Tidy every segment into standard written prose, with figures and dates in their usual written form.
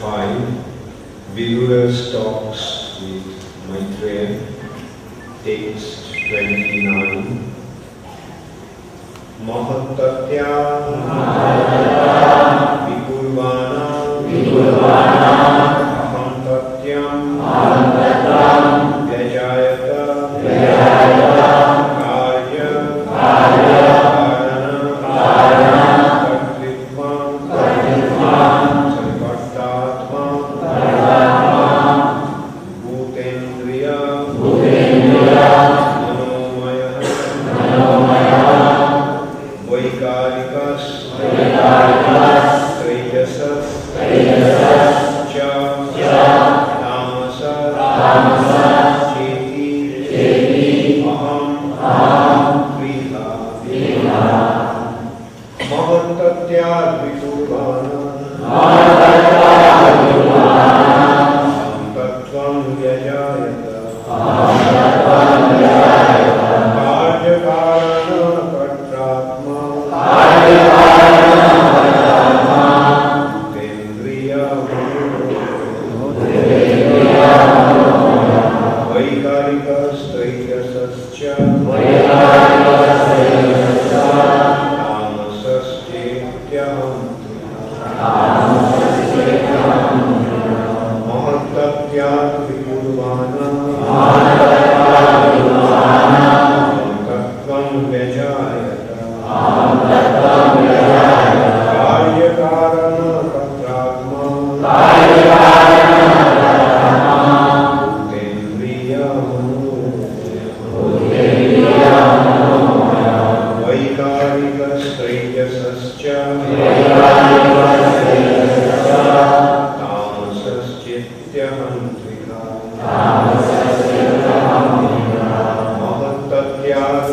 5, Vidura's talks with Maitreya, text 29. Mahattatya Vikurvana Aham Tatyam Vyajayata Karya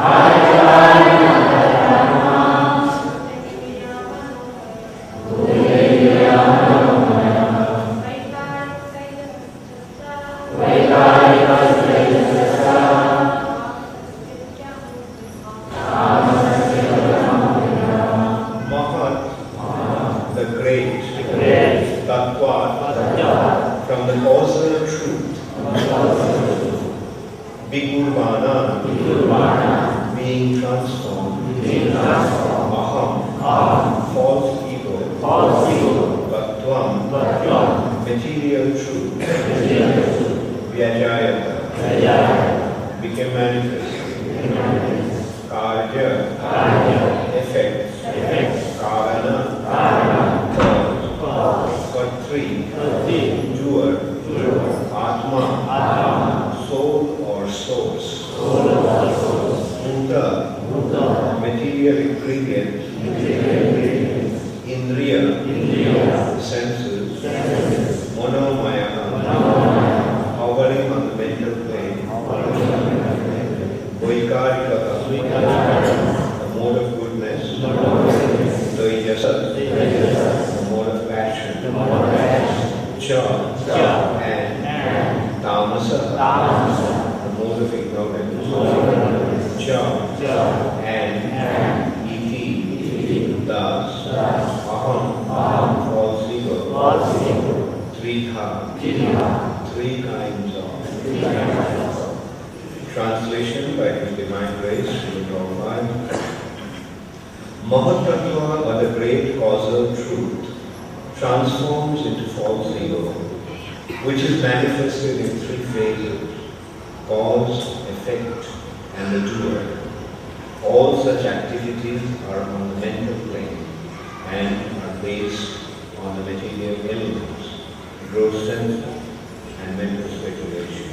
Amen. material truth, Vyajayata, became manifest. Karya, effects, Karana, cause, Kartri, doer, Atma, soul or source, Bhuta, material ingredient, Indriya, senses, Monomaya, hovering on the mental plane, Vaikarika, the mode of goodness, Dvaijasa, the mode of passion, Cha, and Tamasa, the mode of ignorance, Cha, and Iti, thus, Aham, false ego, Tritha, three kinds of. Translation by His Divine Grace, Srimad Bhagavatam. Mahatattva, or the great causal truth, transforms into false ego, which is manifested in three phases: cause, effect, and the doer. All such activities are on the mental plane and are based on the material elements, gross senses, and mental speculation.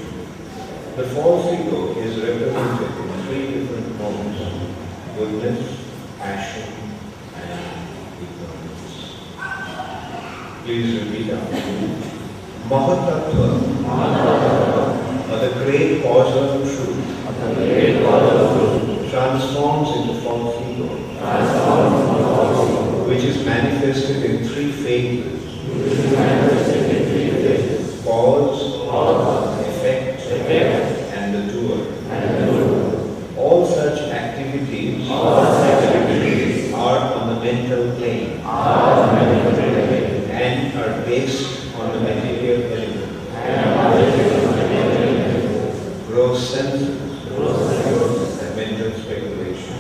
The false ego is represented in three different modes: goodness, passion, and ignorance. Please repeat after me. Mahatattva, or the great causal truth, transforms into false ego, which is manifested in three phases: cause, effect, and the doer. All such activities are on the mental plane and are based on the material element, gross senses, and mental speculation.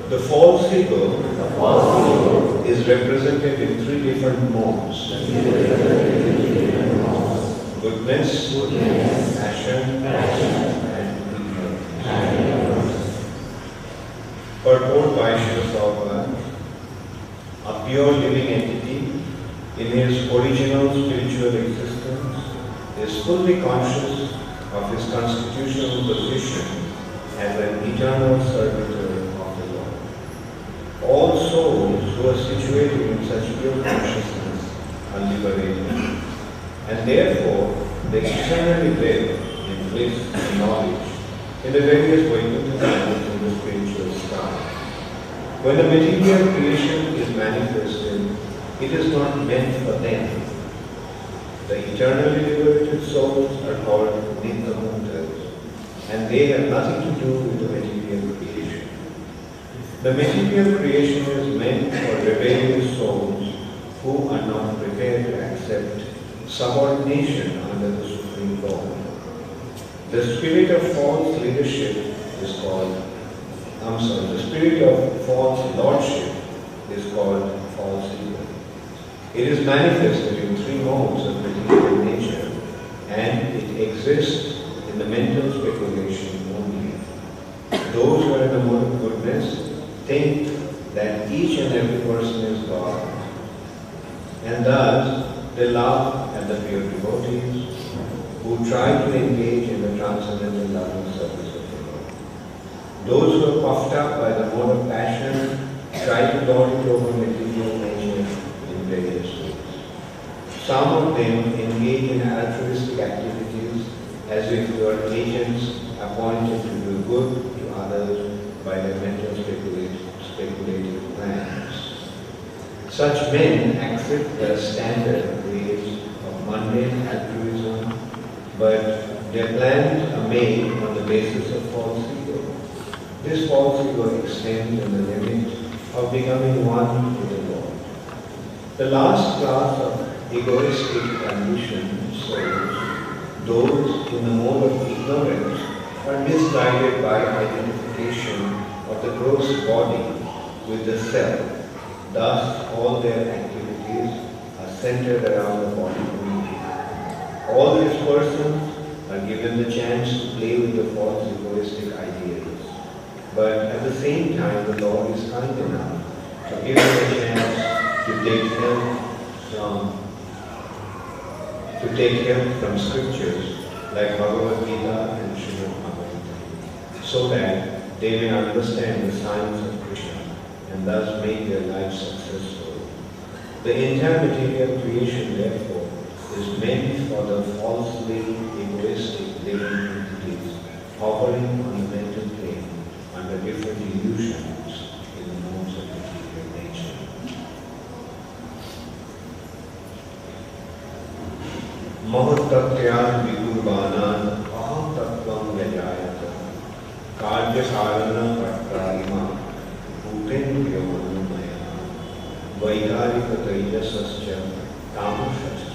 The false ego is represented in three different modes: goodness, passion, and ignorance. Purport by Srila Prabhupada: a pure living entity in his original spiritual existence is fully conscious of his constitutional position as an eternal servitor of the Lord. All souls who are situated in such pure consciousness are liberated, and therefore they eternally live in bliss and knowledge in the various Vaikuntha planets in the spiritual sky. When the material creation is manifested, it is not meant for them. The eternally liberated souls are called Nitya-Muktas, and they have nothing to do with the material creation. The material creation is meant for rebellious souls who are not prepared to accept subordination under the Supreme Lord. The spirit of false leadership is called, the spirit of false lordship is called false ego. It is manifested in three modes of material nature, and it exists in the mental speculation only. Those who are in the mode of goodness think that each and every person is God, and thus they laugh at the pure devotees who try to engage in the transcendental loving service of the Lord. Those who are puffed up by the mode of passion try to lord it over material nature in various ways. Some of them engage in altruistic activities as if they are agents appointed to do good to others by their mental speculative plans. Such men accept the standard ways of mundane altruism, but their plans are made on the basis of false ego. This false ego extends in the limit of becoming one with the Lord. The last class of egoistic conditioned souls, those in the mode of ignorance, are misguided by identification of the gross body with the self. Thus, all their activities are centered around the body only. All these persons are given the chance to play with the false egoistic ideas. But at the same time, the Lord is kind enough to give them a chance to take help from scriptures like Bhagavad Gita and Srimad Bhagavatam, so that they may understand the science of Krishna and thus make their lives successful. The entire material creation, therefore, is meant for the falsely egoistic living entities hovering on the mental plane under different illusions in the modes of material nature. Mahatatyan vidurvanan aham tattvam yajayata karya sarana kartarima bhupen vyomanumaya vaikarika taijasascha tamasascha.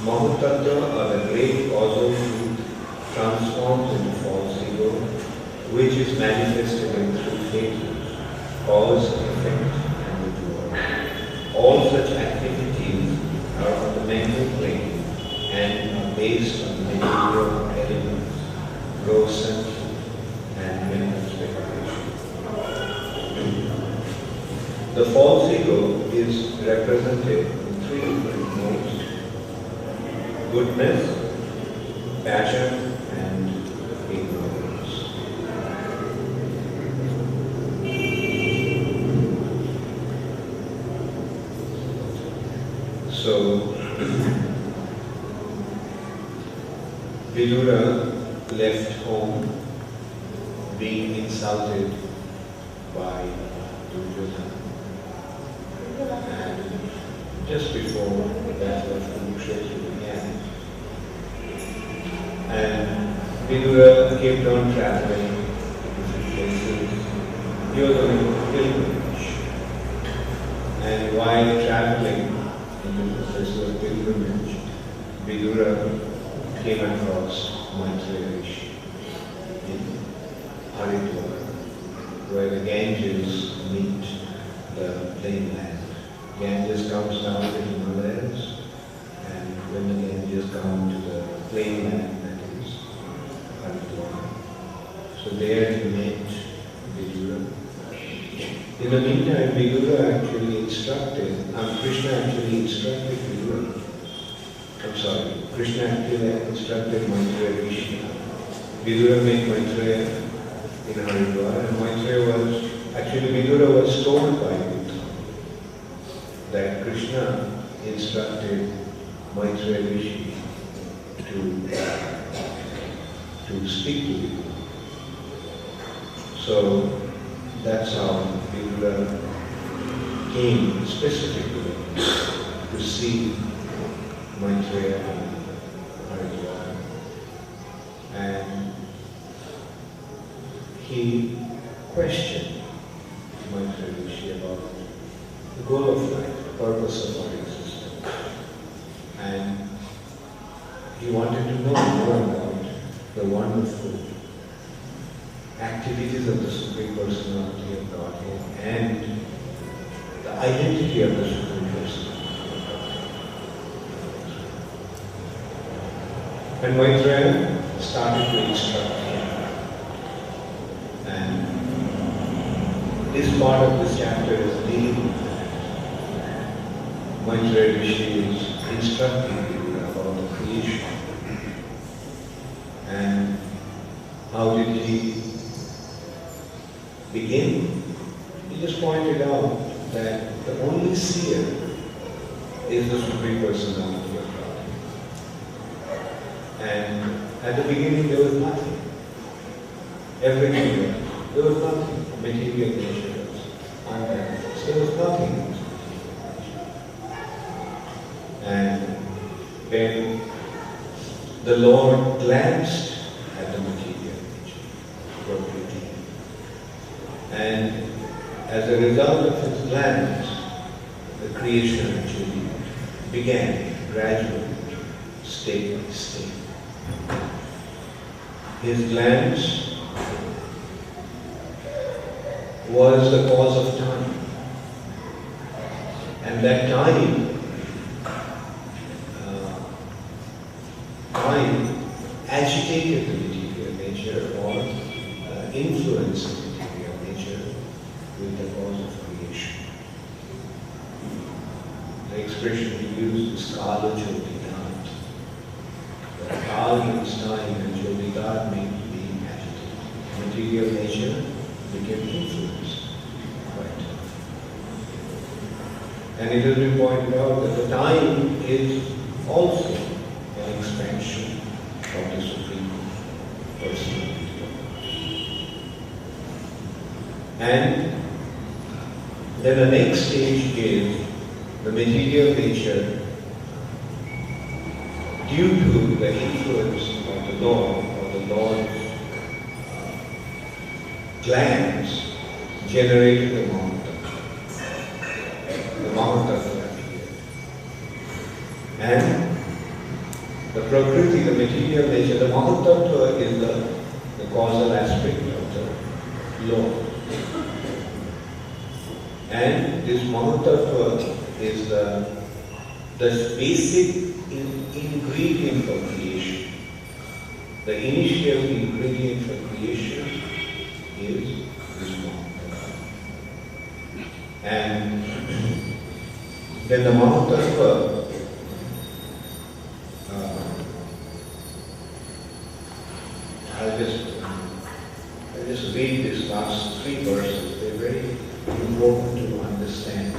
Mahatattva, or the great causal truth, transforms into false ego, which is manifested in three phases: cause, effect, and the doer. All such activities are on the mental plane and are based on material elements, gross sense, and mental speculation. The false ego is represented in three different modes: goodness, passion, and ignorance. So, Vidura left home being insulted by Duryodhana. And just before the battle of Kurukshetra began, and Vidura kept on traveling to different places. He was on a pilgrimage, and while traveling into the place of pilgrimage, Vidura came across Maitreya Rishi in Haridwar, where the Ganges meet the plain land. Ganges comes down to the Himalayas, and when the Ganges come to the plain land, that is Haridwar. So there he met Vidura. In the meantime, Vidura actually instructed, Krishna actually instructed Vidura. Krishna actually instructed Maitreya Rishi. Vidura met Maitreya in Haridwar, and Vidura was told by Vidura that Krishna instructed Maitreya Rishi to speak to Vidura. So that's how Vidura came specifically to see Maitreya in Haridwar. And he questioned Maitreya Rishi about the goal of life, the purpose of our existence. And he wanted to know more about the wonderful activities of the Supreme Personality of Godhead and the identity of the Supreme Personality of Godhead. And Maitreya started to instruct him. And this part of this chapter is dealing with that. Maitreya Rishi is instructing you about the creation. And how did he begin? He just pointed out that the only seer is the Supreme Personality of God. And at the beginning there was nothing. Everything there was nothing. Material nature was unmanifest. There was nothing. And when the Lord glanced at the material nature, property, and as a result of his glance, the creation actually began gradually, state by state. His glance was the cause of time. And And that time agitated the material nature or influenced the material nature with the cause of creation. The expression we use is Kala Jyotitat. The Kala is time and Jyotitat means being agitated. Material nature became influenced by time. And it has been pointed out that the time is also an expansion of the Supreme Personality. And then the next stage is the material nature, due to the influence of the Lord or the Lord's glands, generated the Mahatattva. The Mahatattva appeared. And the Prakriti, the material nature, the Mahatattva is the causal aspect of the Lord. And this Mahatattva is the basic ingredient for creation. The initial ingredient for creation is this Mahatattva. And then the Mahatattva I'll just read these last 3 verses. They're very important to understand.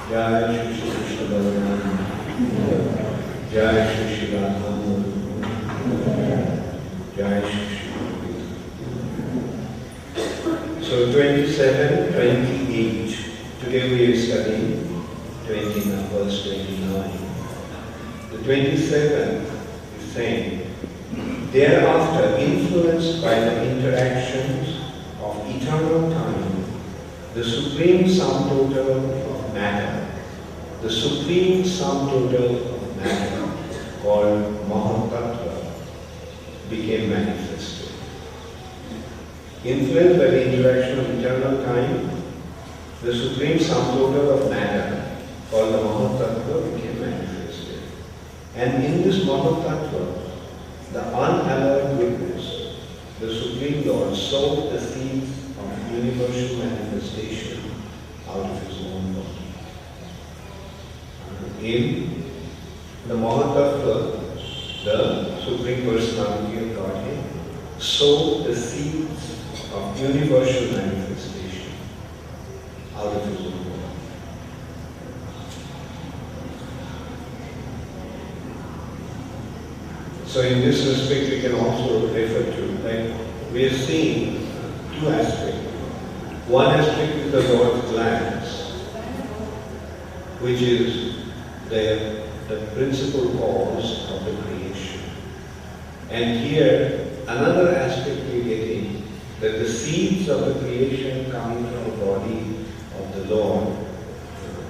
Jai Shri Krishna Bhagavan, Jai Shri Shri Radha, Jai Shri Shri. So 27, 28. Today we are studying verse 29. The 27th is saying, thereafter, influenced by the interactions of eternal time, the supreme sum total of matter, called Mahatattva, became manifested. Influenced by the interaction of eternal time, the supreme sum total of matter, called the Mahatattva, became manifested. And in this Mahatattva, the unalloyed witness, the Supreme Lord, sowed the seeds of universal manifestation out of his own body. In the Mahatattva, the Supreme Personality of Godhead sowed the seeds of universal manifestation out of his own body. So in this respect, we can also refer to, like, we are seeing 2 aspects. One aspect is the Lord's glands, which is the principal cause of the creation. And here, another aspect we are getting, that the seeds of the creation coming from the body of the Lord,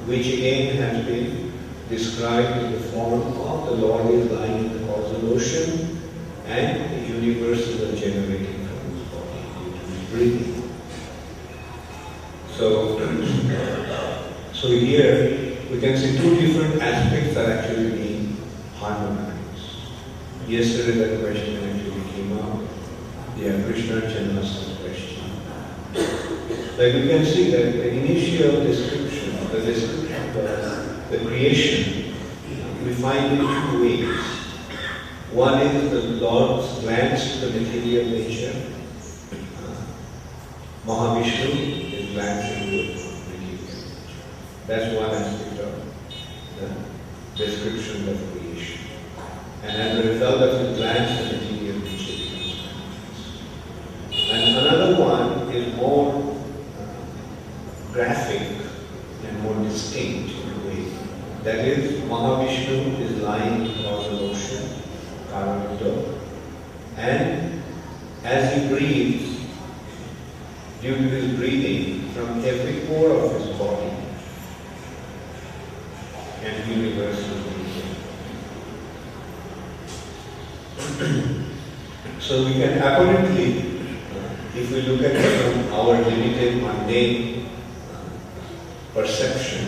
which again has been described in the form of the Lord is lying in the causal ocean and the universes are generating from his body due to his breathing. So here we can see 2 different aspects are actually being harmonized. Yesterday that question actually came up. Yeah, Krishna Chandra's question. Like we can see that the initial description of the creation, we find in 2 ways. One is the Lord's glance to the material nature. Mahavishnu is glancing to material nature. That's one aspect of the description of creation. And as a result of his glance, the material nature becomes manifest. And another one is more graphic and more distinct in a way. That is, Mahavishnu is lying across the ocean, Karavita, and as he breathes, due to his breathing, from every pore of his body, and universe is breathing. So we can apparently, if we look at it from our limited, mundane perception,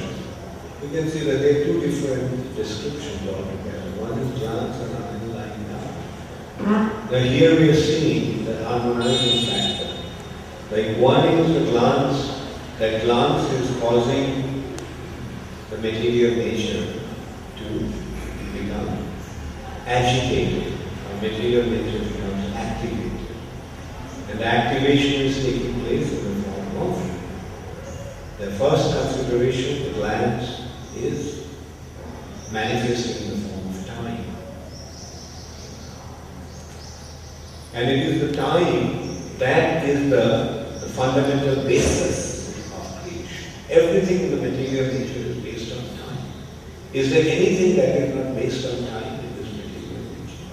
you can see that there are two different descriptions altogether. One is glance and another is lying down. Now here we are seeing the harmonizing factor. Like one is the glance, that glance is causing the material nature to become agitated, or material nature becomes activated. And the activation is taking place in the form of the first consideration, the glance, is manifesting in the form of time. And it is the time that is the fundamental basis of creation. Everything in the material nature is based on time. Is there anything that is not based on time in this material nature?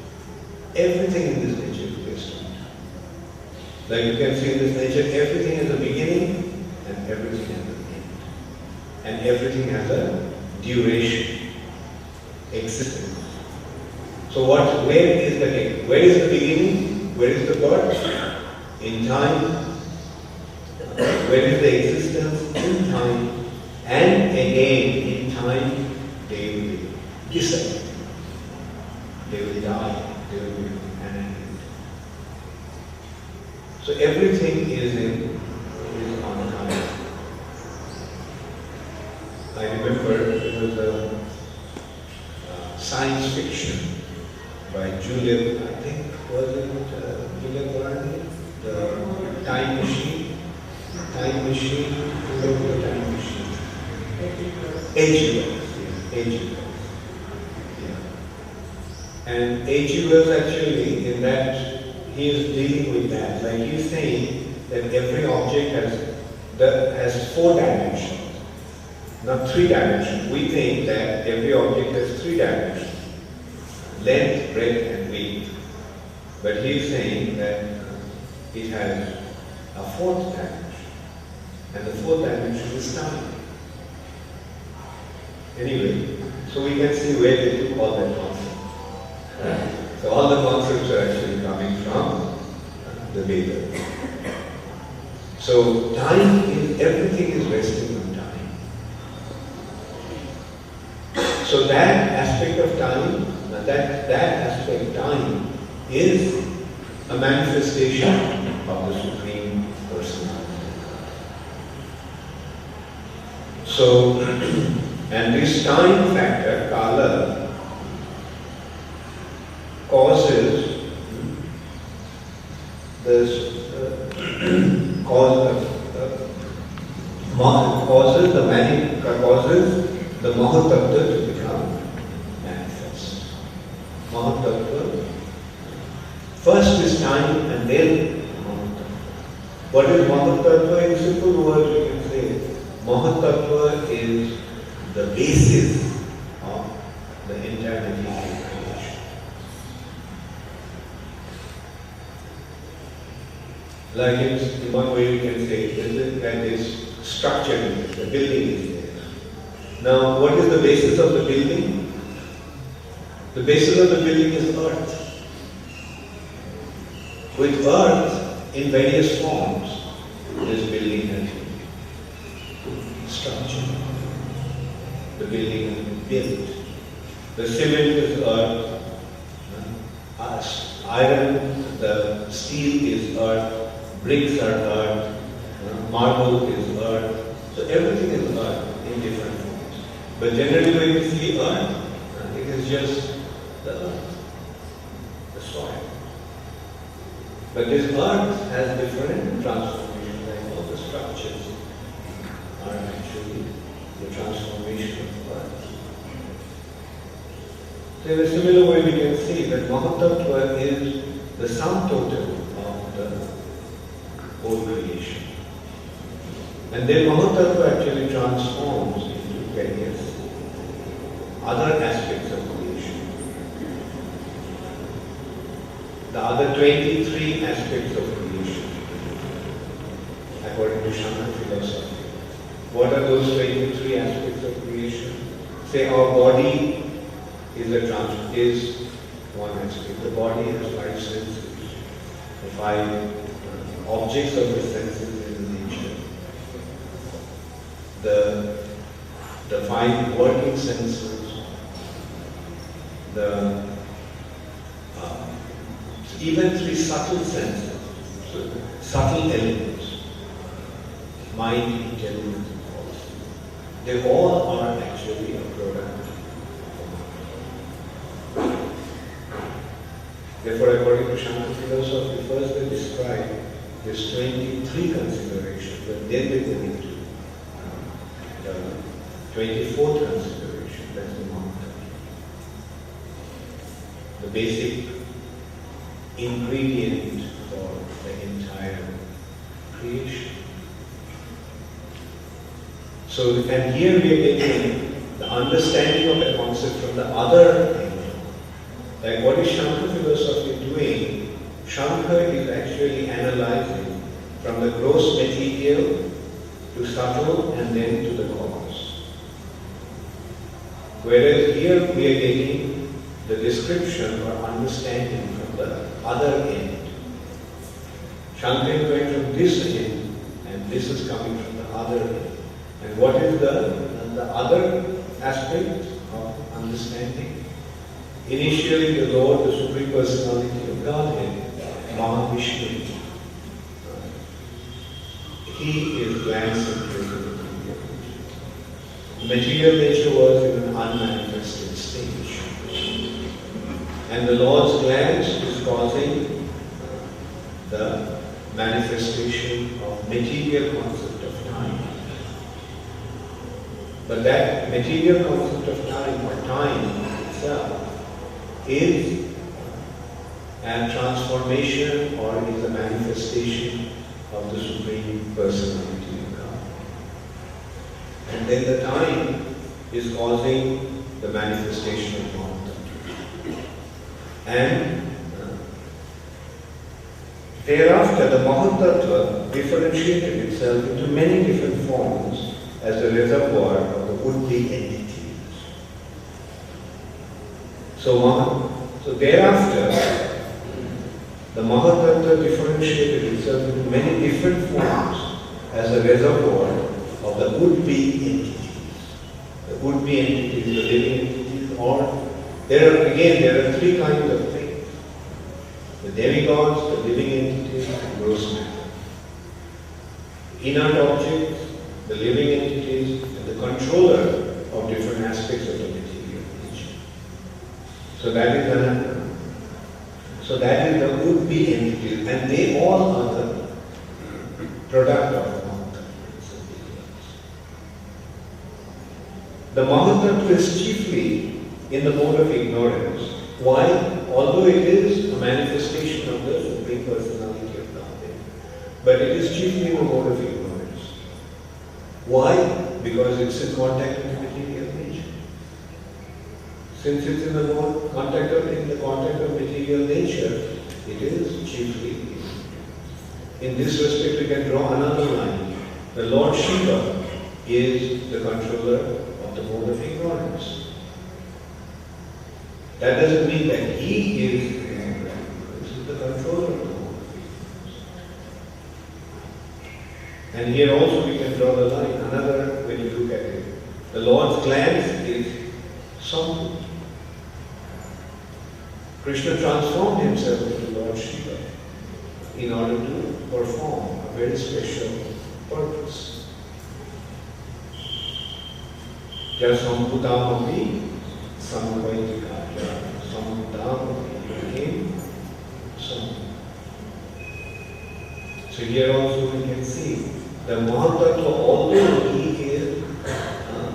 Everything in this nature is based on time. Like you can see in this nature, everything has a beginning and everything has an end. And everything has a duration, existence. So where is the beginning? Where is the birth? In time. Where is the existence? In time. And again, in time, they will disappear. They will die. They will be annihilated. So everything is on time. I remember it was a science fiction by Julian, I think, was it Julian Verne? The Time Machine. Time Machine. Who wrote the Time Machine? H.G. Wells. Yeah. And H.G. Wells actually, in that, he is dealing with that. Like he's saying that every object has 4 dimensions. Not 3 dimensions. We think that every object has 3 dimensions. Length, breadth and width. But he is saying that it has a 4th dimension. And the 4th dimension is time. Anyway, so we can see where they took all that concept. So all the concepts are actually coming from the Vedas. So time is, everything is resting on time. So that aspect of time, that aspect of time is a manifestation of the Supreme Personality. So, and this time factor, kala, causes the Mahatattva to become manifest. Mahatattva. First is time and then Mahatattva. What is Mahatattva? In simple words we can say, Mahatattva is the basis of the entire material creation. Like in one way we can say that this structure, the building is there. Now what is the basis of the building? The basis of the building is earth. With earth in various forms, this building has been structured. The building has been built. The cement is earth. Iron, the steel is earth. Bricks are earth. Marble is earth. So everything is earth in different forms. But generally when you see earth, it is just the earth, the soil. But this earth has different transformations, like all the structures are actually the transformation of earth. So in a similar way we can see that Mahatattva is the sum total of the whole creation. And then Mahatattva actually transforms into various other aspects of creation. The other 23 aspects of creation, according to Shankar philosophy. What are those 23 aspects of creation? Say our body is one aspect. The body has 5 senses, the 5 objects of the senses in nature. The the five working senses, the even three subtle senses, so subtle elements, mind, intelligence, and policy. They all are actually a product. Therefore, according to Shankar philosophy, first they describe this 23 considerations, and then they go into the 24th consideration, that's the Mahata. The basic ingredient for the entire creation. So, and here we are getting the understanding of the concept from the other angle. Like what is Shankar philosophy doing? Shankar is actually analyzing from the gross material to subtle and then to the cause. Whereas here we are getting the description or understanding from the other end. Shankar is going from this end and this is coming from the other end. And what is the other aspect of understanding? Initially the Lord, the Supreme Personality of Godhead, Mahavishnu, he is glancing into the material nature. Material nature was in an unmanifested stage. And the Lord's glance is causing the manifestation of material concept of time. But that material concept of time, or time itself, is a transformation or is a manifestation of the Supreme Personality of God. And then the time is causing the manifestation of Mahatattva. And thereafter the Mahatattva differentiated itself into many different forms as a reservoir of the would-be entities. So thereafter, the Mahatattva differentiated itself into many different forms as a reservoir of the would-be entities. The would-be entities, the living entities, or there are three kinds of things. The demigods, the living entities, and gross matter. Inert objects, the living entities, and the controller of different aspects of the material nature. So that is the would-be entities, and they all are the product of Mahatattva. The Mahatattva is chiefly in the mode of ignorance. Why? Although it is a manifestation of the Supreme Personality of Godhead, but it is chiefly in the mode of ignorance. Why? Because it's in contact with the material nature. Since it's in the contact of material nature, it is chiefly ignorant. In this respect, we can draw another line. The Lord Shiva is the controller of the mode of ignorance. That doesn't mean that he is ignorant. This is the controller of the mode of ignorance. And here also we can draw the line. Another, when you look at it, the Lord's glance is something. Krishna transformed himself into Lord Shiva in order to perform a very special purpose. Jasamputamati samvaitikaya samputamati became some. So here also we can see the Mahatattva, although he is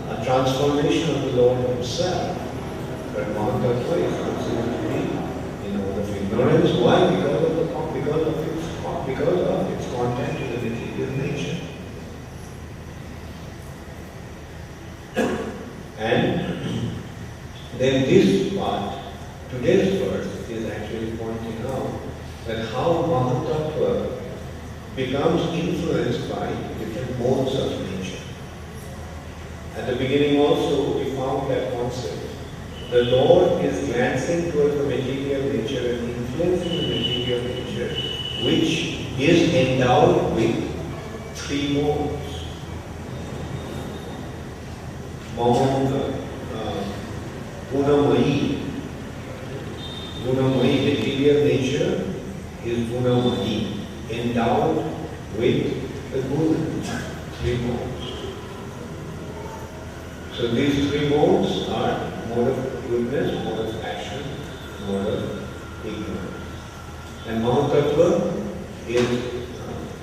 a transformation of the Lord himself, but Mahatattva is considered to be in mode of ignorance. Why? Because of its contact to the material nature. And then this part, today's verse, is actually pointing out that how Mahatattva becomes influenced by different modes of nature. At the beginning also we found that concept. The Lord is glancing towards the material nature and influencing the material nature, which is endowed with three modes. Gunamayi. Gunamayi, material nature, is Gunamayi, endowed with the Guna, 3 modes. So these 3 modes are mode of goodness, mode of passion, mode of ignorance. And Mahatattva is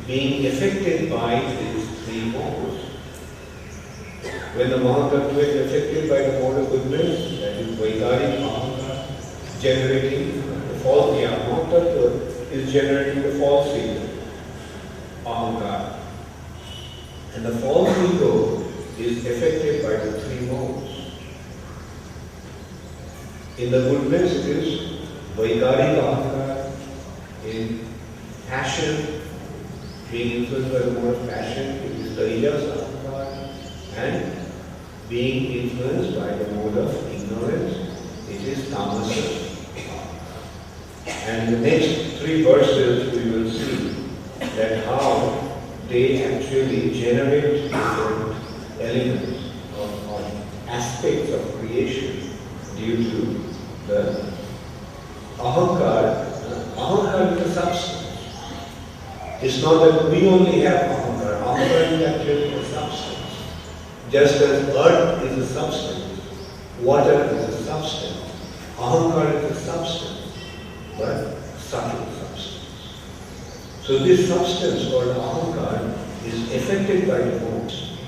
being affected by these 3 modes. When the Mahatattva is affected by the mode of goodness, that is Vaidari Ahankara, generating the false ego. Mahatattva is generating the false ego, Ahankara. And the false ego is affected by the 3 modes. In the goodness it is Vaidari Ahankara, in passion, being influenced by the mode of passion, it is Taijas Ahankara, and being influenced by the mode of ignorance, it is Tamasa. And the next 3 verses we will see that how they actually generate different elements or aspects of creation due to the Ahankara. Ahankara is a substance. It's not that we only have Ahankara. Ahankara is actually a substance. Just as earth is a substance, water is a substance, Ahankara is a substance, but subtle substance. So this substance called Ahankara is affected by the modes.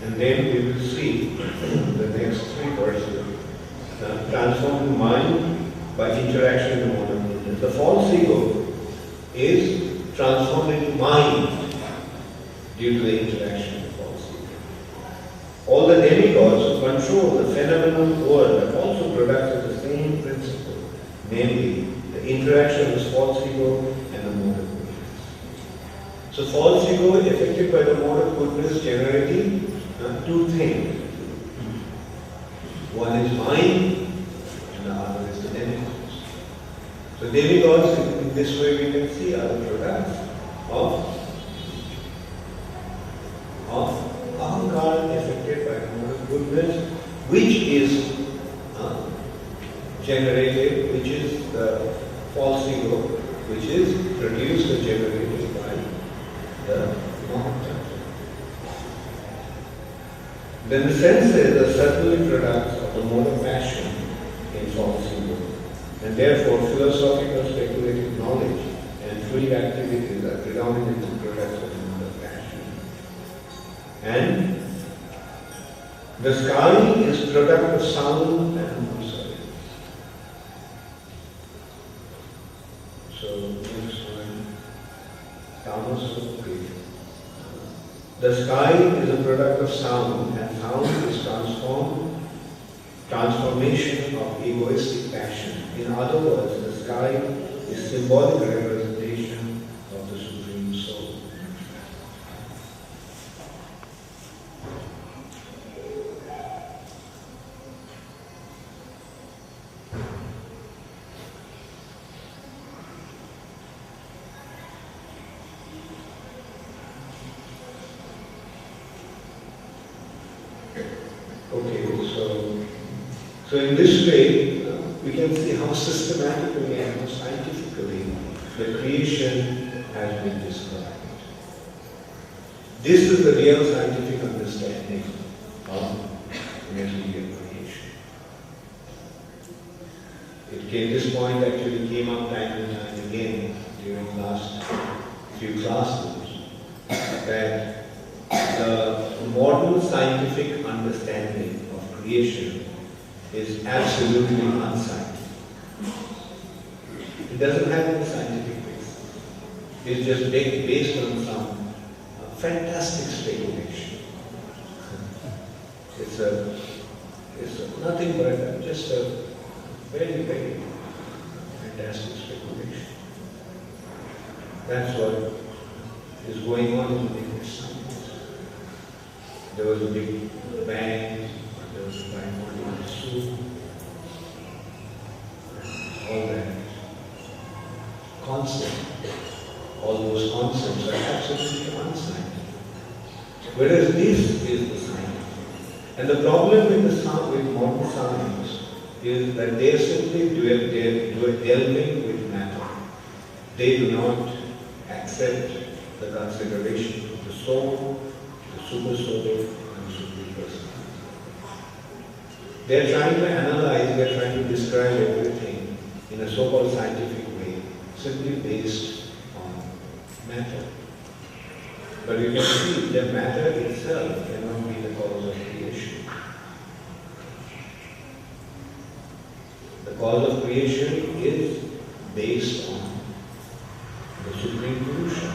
And then we will see the next 3 verses. Transforming mind by interaction in the mode of goodness. The false ego is transforming mind due to the interaction of false ego. All the demigods who control the phenomenal world are also products of the same principle, namely the interaction of this false ego and the mode of goodness. So false ego is affected by the mode of goodness, generating 2 things. One is mind and the other is the demigods. So demigods in this way we can see are the products of Ahankara affected by the mode of goodness, which is generated, which is the false ego, which is produced or generated by the Mahatattva. Then the senses are certainly products of the mode of passion in false ego, and therefore philosophical speculative knowledge and free activities are predominantly products of the mode of passion. And the sky is product of sound and music. So next one, Tamas. The sky is a product of sound, and sound is transformation of egoistic passion. In other words, the sky is symbolic representation of the Supreme Soul. So in this way, we can see how systematically and how scientifically the creation has been described. This is the real scientific understanding of material creation. This point actually came up time and time again during the last few classes, that the modern scientific understanding of creation is absolutely unscientific. It doesn't have any scientific basis. It's just based on some fantastic speculation. It's nothing but just a very, very fantastic speculation. That's what is going on in the English science. There was a big bang. There was a primordial soup, all that concept, all those concepts are absolutely unscientific. Whereas this is the scientific. And the problem with modern science is that they are simply delving with matter. They do not accept the consideration of the soul, the super soul, and the supreme person. They are trying to analyze, they are trying to describe everything in a so-called scientific way, simply based on matter. But you can see that matter itself cannot be the cause of creation. The cause of creation is based on the Supreme Purusha,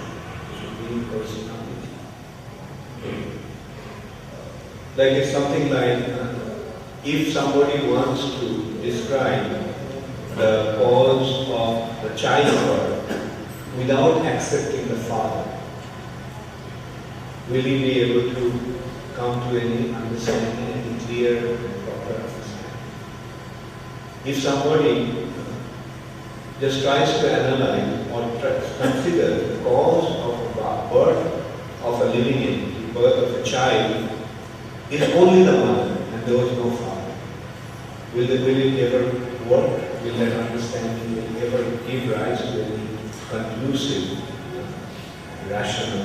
the Supreme Personality. Like it's something like, if somebody wants to describe the cause of the childbirth without accepting the father, will he be able to come to any understanding, any clear and proper understanding? If somebody just tries to analyze or consider the cause of the birth of a living entity, birth of a child, is only the mother and there was no father, will it ever work? Will that understanding ever give rise to any conclusive, rational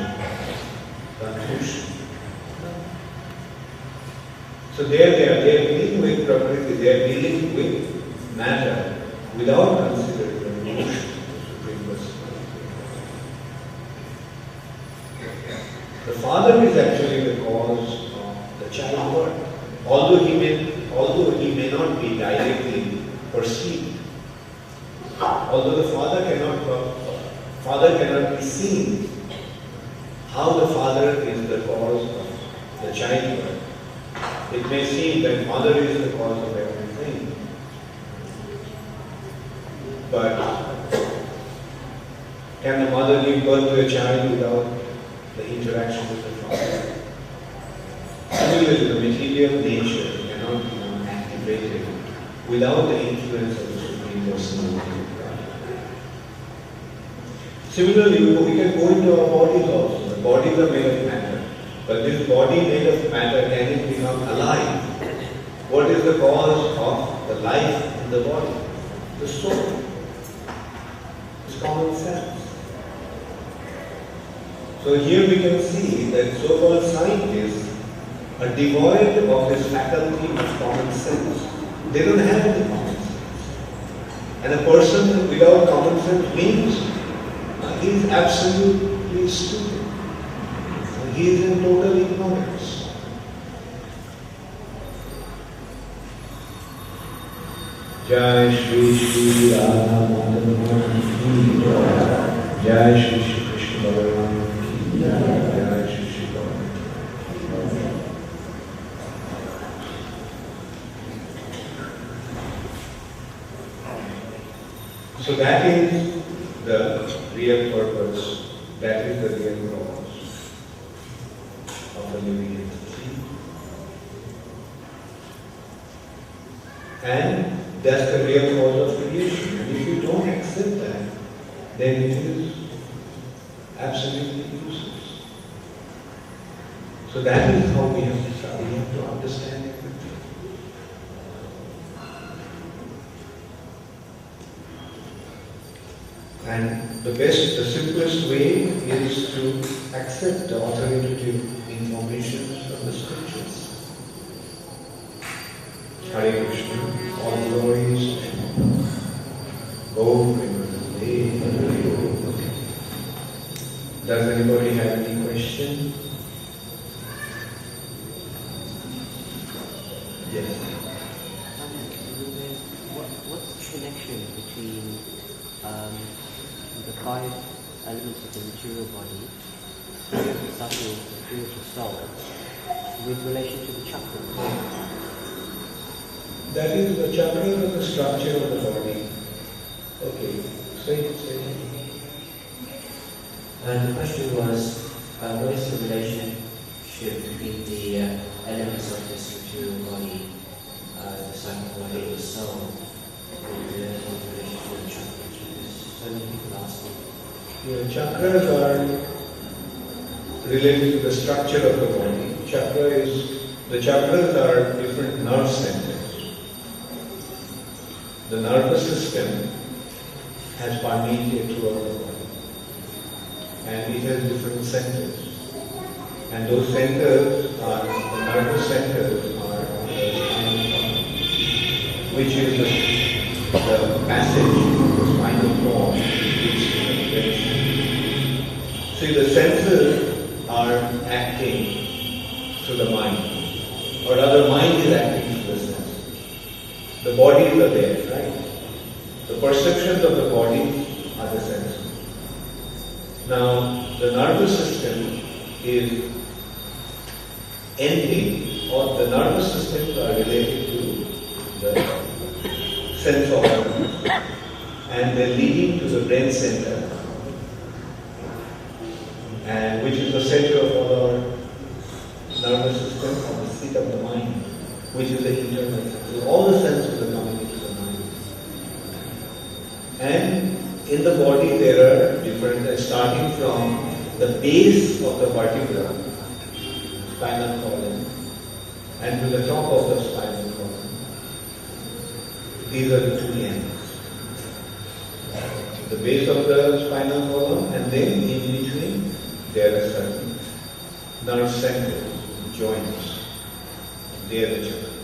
conclusion? So they are dealing with Prakriti, they are dealing with matter without considering the notion of the Supreme Personality. The father is actually the cause of the childbirth, although he may not be directly perceived. Although the father cannot be seen, how the father is the cause of the childbirth. It may seem that mother is the cause of everything, but can the mother give birth to a child without the interaction with the father? Similarly, the material nature cannot be activated without the influence of the Supreme Personality of God. Similarly, we can go into our bodies also. The bodies are made of matter. But this body made of matter, can it become alive? What is the cause of the life in the body? The soul. It's common sense. So here we can see that so-called scientists are devoid of this faculty of common sense. They don't have any common sense. And a person without common sense means he is absolutely stupid. He is in total ignorance. Jai Shri Shri Radha Madhava Ki Jai. Jai Shri Shri Krishna Bhagavan Ki Jai. Jai Shri Shri Bhagavan. So that is the real purpose, that is the real cause of the living entity. And that's the real cause of creation. And if you don't accept that, then it is absolutely useless. So that is how we have to start. We have to understand everything. And the simplest way is to accept the authoritative information from the scriptures. Hare Krishna, all glories to Om Premanande. Does anybody have any question? Yes. What's the connection between the 5 elements of the material body, the subtle, the spiritual soul, with relation to the chakras? That is, the chakras are the structure of the body. Okay, say it. And the question was, what is the relationship between the elements of this material body, the psychic body, the soul, and the relation to the chakras? Because so many people ask me. Yeah, chakras are related to the structure of the body. Chakra is The chakras are different nerve centers. The nervous system has permeated throughout the body, and it has different centers. And those centers are, the nervous centers are the spinal column, which is the passage of the spinal cord which is the brain center. See, the senses are acting through the mind, or rather mind is acting through the senses. The bodies are there, right? The perceptions of the body are the senses. Now, the nervous system is ending, or the nervous systems are related to the sense organs, and they're leading to the brain center, and which is the center of our nervous system, or the seat of the mind, which is the internal sense. So all the senses are coming into the mind. And in the body there are different, starting from the base of the vertebra, spinal column, and to the top of the spinal column. These are the two ends. The base of the spinal column, and then in between there are certain nerve centers, joints. They are the chakras.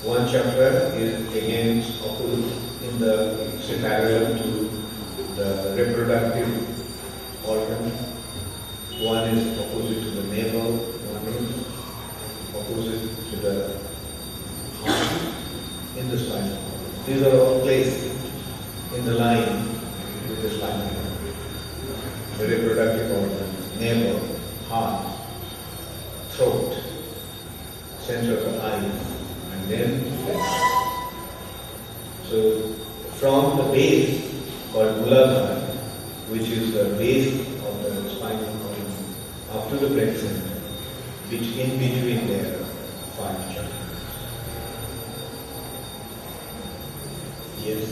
One chakra is again opposite in the parallel to the reproductive organ. One is opposite to the navel, one is opposite to the heart in the spinal cord. These are all placed in the line with the spinal cord. The reproductive organ, navel, heart, throat, center of the eyes, and then face. So from the base called Muladhara, which is the base of the spinal column, up to the brain center, which in between there are 5 chakras. Yes.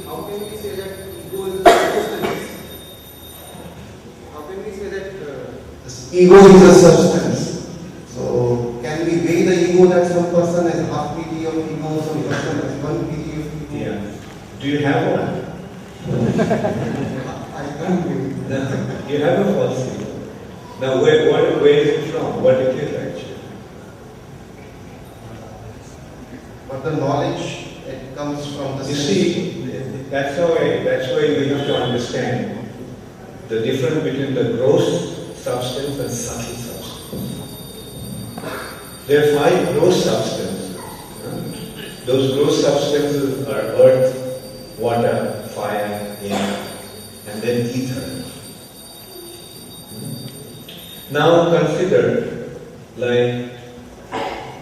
How can we say that ego is a substance? How can we say that ego is a substance? So can we weigh the ego that some person has half kg of ego, some person has 1 kg of ego? Yeah. Do you have one? I can't weigh it. No. You have a false ego. Now where is it from? What it is actually? But the knowledge, it comes from the You sense. see, that's why we have to understand the difference between the gross substance and subtle substance. There are 5 gross substances. Those gross substances are earth, water, fire, air, and then ether. Now consider, like,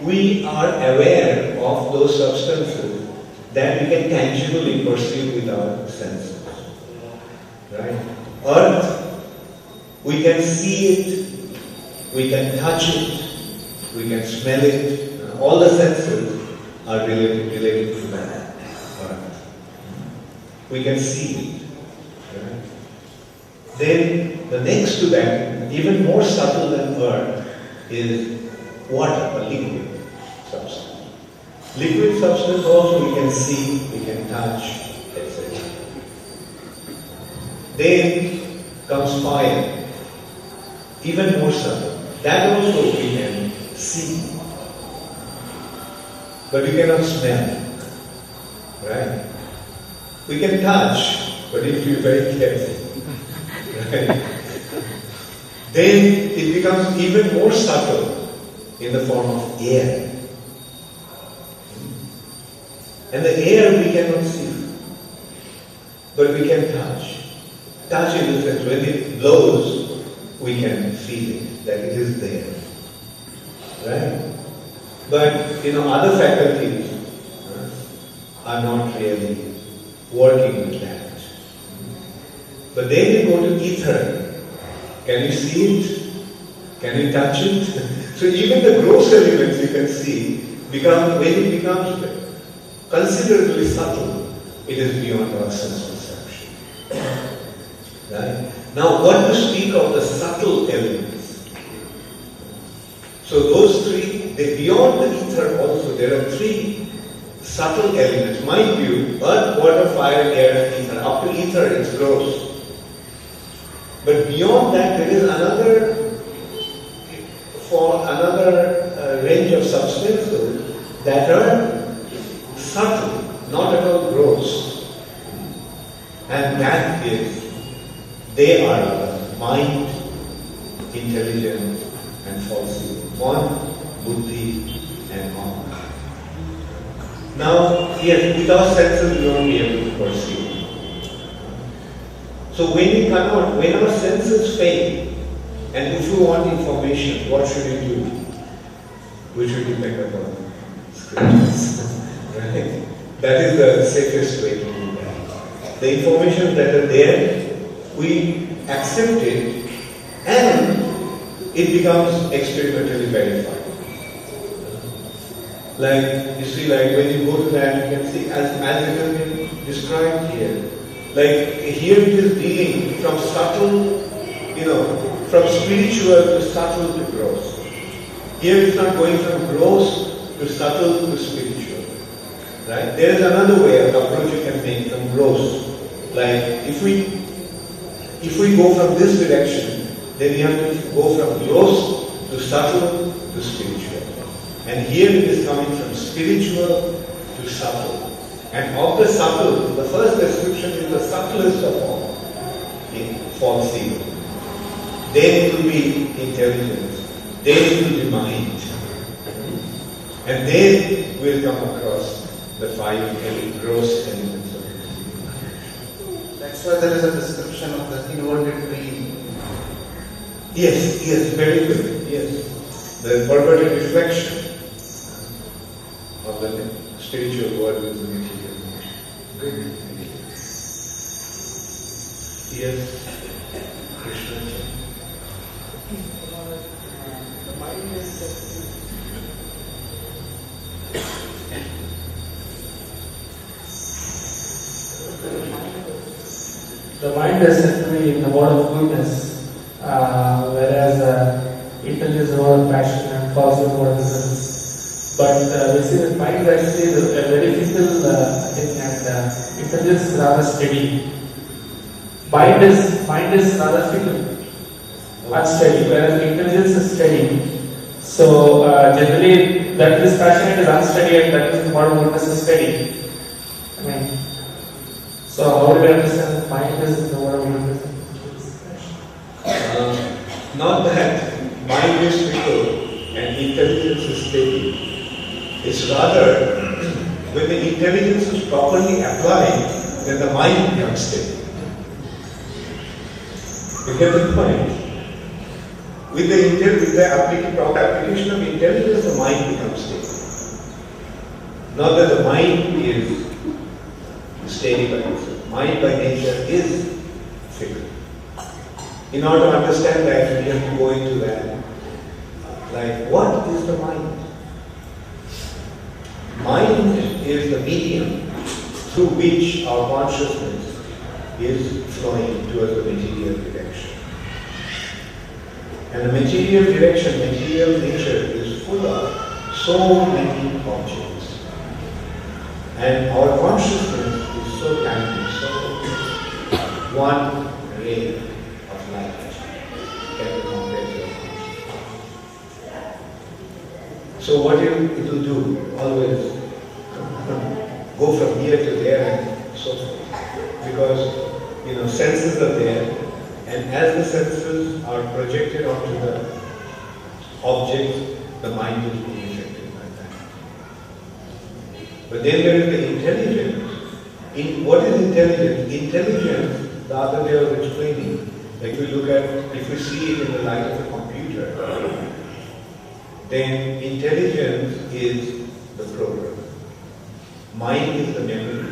we are aware of those substances that we can tangibly perceive with our senses. Right? Earth, we can see it, we can touch it, we can smell it. All the senses are related to that earth. We can see it. Right? Then the next to that, even more subtle than earth, is water, a liquid substance. Liquid substance also we can see, we can touch, etc. Then comes fire, even more subtle. That also we can see, but we cannot smell. Right? We can touch, but if you are very careful. Right? Then it becomes even more subtle in the form of air. And the air we cannot see, but we can touch. Touch in the sense, when it blows, we can feel it, that it is there. Right? But, other faculties are not really working with that. But then you go to ether. Can you see it? Can you touch it? So even the gross elements you can see, when it becomes considerably subtle, it is beyond our sense perception. Right? Now, what to speak of the subtle elements? So those three, beyond the ether also, there are three subtle elements. Mind you, earth, water, fire, air, and ether. Up to ether it's gross. But beyond that there is another range of substances that are subtle, not at all gross. And that is, they are mind, intelligence and falsehood. One, buddhi and man. Now, yes, with our senses we won't be able to perceive. So when our senses fail, and if we want information, what should we do? We should depend upon scriptures. Right? That is the safest way to do that. The information that are there, we accept it, and it becomes experimentally verified. Like, you see, like when you go to that, you can see, as it has been described here, like here it is dealing from subtle, from spiritual to subtle to gross. Here it's not going from gross to subtle to spiritual. Right? There is another way of approach you can make from gross. Like if we go from this direction, then we have to go from gross to subtle to spiritual. And here it is coming from spiritual to subtle. And of the subtle, the first description is the subtlest of all, false ego. Then it will be intelligence. Then it will be mind. And then we will come across the five gross elements of it. That's why there is a description of the inverted tree. Yes, very good. Yes. The perverted reflection of the spiritual world is the material world. Good. Yes, Krishna. The mind is the mind is said to be in the mode of goodness, whereas intelligence is the mode of passion and falsehood mode of ignorance. But we see that mind actually is a very fickle thing, and intelligence is rather steady. Mind is rather fickle, unsteady, whereas intelligence is steady. So generally, that is passionate is unsteady, and that is the mode of goodness is steady. So how do we understand that mind is the mode of goodness? Not that mind is fickle and intelligence is steady. It's rather, when the intelligence is properly applied, then the mind becomes steady. You get the point? With the proper application of intelligence, the mind becomes steady. Not that the mind is steady by itself. Mind by nature is fickle. In order to understand that, we have to go into that. Like, what is the mind? Mind is the medium through which our consciousness is flowing towards the material direction. And the material direction, material nature is full of so many objects. And our consciousness is so tiny, so one ray of light can be compared to our consciousness. So what it will do? Always go from here to there and so forth. Because senses are there, and as the senses are projected onto the object, the mind is being affected by that. But then there is the intelligence. What is intelligence? Intelligence, the other day I was explaining, like if we see it in the light of a computer, then intelligence is the program. Mind is the memory.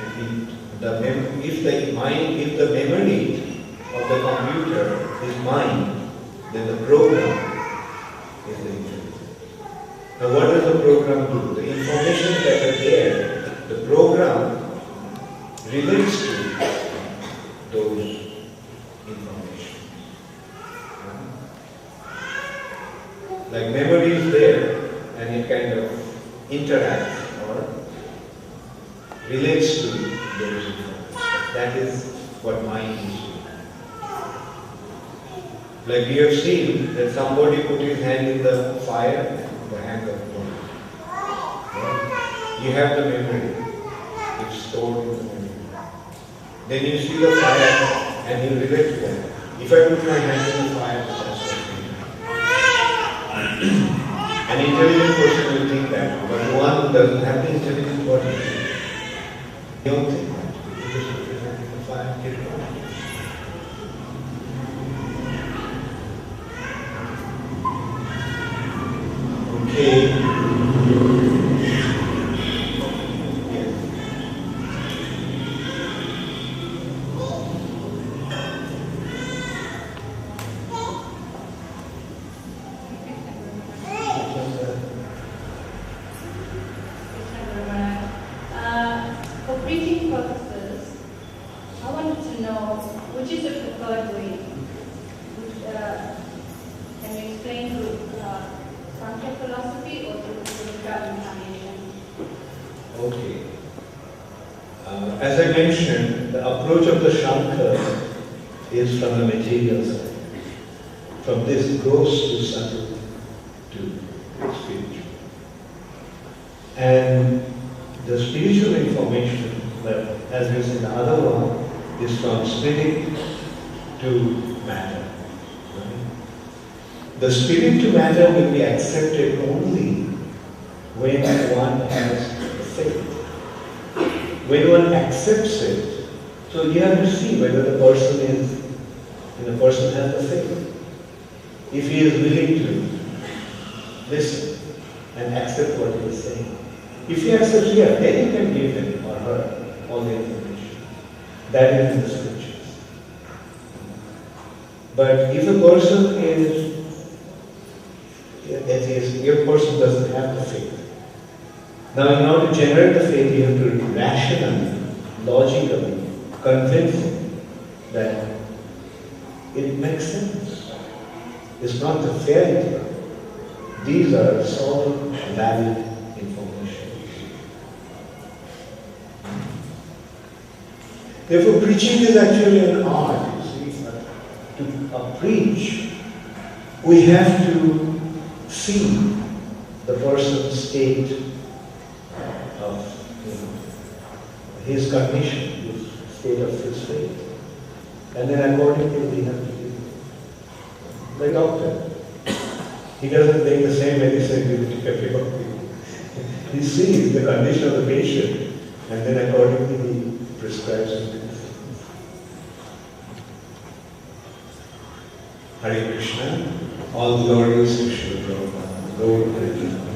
And if the memory of the computer is mind, then the program is the intelligence. Now what does the program do? The information that are there, the program relates to those information. Like memory is there and it kind of interacts or relates to those information. That is what mind is doing. Like we have seen that somebody put his hand in the fire, the hand of God. You have the memory, it's stored in the memory. Then you see the fire and you relate to that. If I put my hand in the fire, that's what I mean. An intelligent person will think that, but one who doesn't have the intelligent body, they don't think that. You just put your hand in the fire and get it on. Okay. Yes. For preaching purposes, I wanted to know which is the preferred way. Can you explain to Sankhya philosophy or to Buddha incarnation? Okay. As I mentioned, the approach of the Shankar is from the material side. From this gross to subtle to spiritual. And the spiritual information, that, as we said, the other one is from spirit to matter. Right? The spirit to matter will be accepted only when one has the faith. When one accepts it, so you have to see whether the person has the faith. If he is willing to listen and accept what he is saying. If he accepts, yeah, then you can give him or her all the information. That is in the scriptures. But if a person is atheist, if a person doesn't have the faith, now in order to generate the faith, you have to rationally, logically convince him that it makes sense. It's not the fairy tale. These are solid, valid information. Therefore, preaching is actually an art. You see, to preach, we have to see the person's state of his condition, his state of his faith. And then accordingly we have to do. Like doctor, he doesn't take the same medicine to everybody. He sees the condition of the patient and then accordingly he prescribes him medicine. Hare Krishna, all glories to Srila Prabhupada, Lord Hare Krishna.